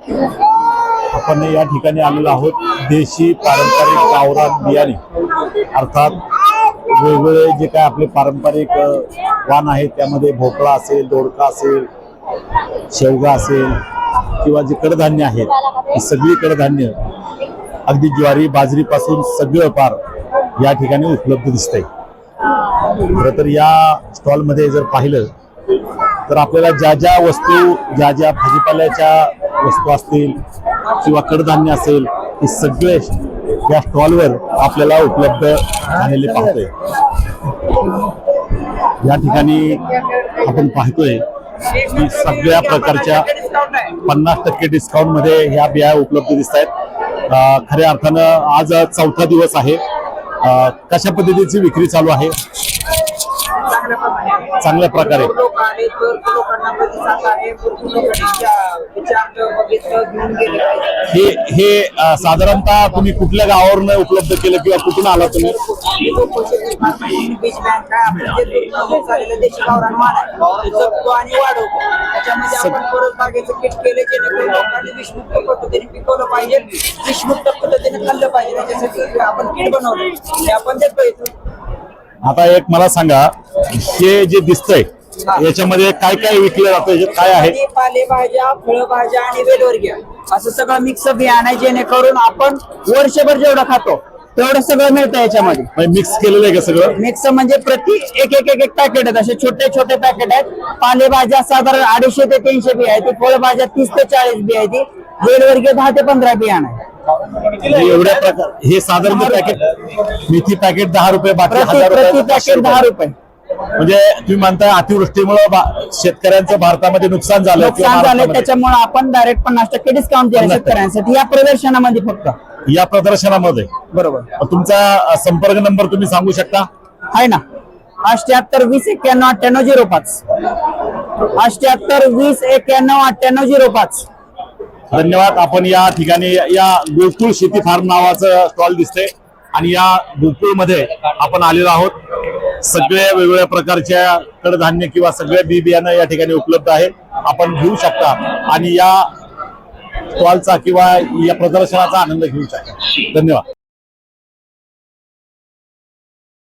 आपण या ठिकाणी आलेलो आहोत देशी पारंपरिक गावरान बियाणे अर्थात वेगवेगळे जे काय आपले पारंपरिक वाण आहेत त्यामध्ये भोपळा असेल, दोडका असेल, शेवगा असेल किंवा जे कडधान्य आहेत ही सगळी कडधान्य अगदी ज्वारी बाजरीपासून सगळं पार या ठिकाणी उपलब्ध दिसतंय। खरं तर या स्टॉल मध्ये जर पाहिलं तर आपल्याला ज्या ज्या वस्तू ज्या ज्या भाजीपाल्याच्या वस्तू असतील किंवा कडधान्य असेल हे सगळे या स्टॉलवर आपल्याला उपलब्ध झालेले पाहतोय। या ठिकाणी आपण पाहतोय की सगळ्या प्रकारच्या 50% डिस्काउंट मध्ये ह्या बिया उपलब्ध दिसत आहेत। खऱ्या अर्थानं आज चौथा दिवस आहे। कशा पद्धतीची विक्री चालू आहे? चांगल्या प्रकारे हे साधारणतः तुम्ही कुठल्या गावावरून उपलब्ध केलं किंवा कुठून आला तुम्ही? आता एक मला सांगा, हे जे दिसतंय याच्यामध्ये काय काय विकलं जातं, काय आहे? पालेभाज्या, फळभाज्या आणि वेलवर्गीय असं सगळं मिक्स बियाणं आहे, जेणेकरून आपण वर्षभर जेवढं खातो तेवढं सगळं मिळतं याच्यामध्ये। मिक्स केलेलं आहे का सगळं? मिक्स म्हणजे प्रति एक पॅकेट आहेत, असे छोटे छोटे पॅकेट आहेत। पालेभाज्या साधारण 250 ते 300 बिया आहेत, फळभाज्या 30 ते 40 बिया आहेत, वेलवर्गीय 10 ते 15 बियाणं आहे। एवढ्या प्रकार हे साधारण पॅकेट मेथी पॅकेट 10 रुपये, बाकी प्रति पॅकेट 10 रुपये। म्हणजे तुम्ही म्हणताय अतिवृष्टीमुळे शेतकऱ्यांचं भारतामध्ये नुकसान झालं, त्याच्यामुळे आपण डायरेक्ट 50% डिस्काउंट दिला शेतकऱ्यांसाठी या प्रदर्शनामध्ये फक्त। या प्रदर्शनामध्ये बरोबर। तुमचा संपर्क नंबर तुम्ही सांगू शकता? आहे ना, 78 20 91 98 05, 78 20 91 98 05। धन्यवाद। आपण या ठिकाणी या गोकुळ शेती फार्म नावाचं स्टॉल दिसतंय आणि या गोकुळ मध्ये आपण आलेलो आहोत। सगळ्या वेगवेगळ्या प्रकारच्या कडधान्य किंवा सगळ्या बी बियाणं या ठिकाणी उपलब्ध आहे, आपण घेऊ शकता आणि या स्टॉलचा किंवा या प्रदर्शनाचा आनंद घेऊ शकता। धन्यवाद।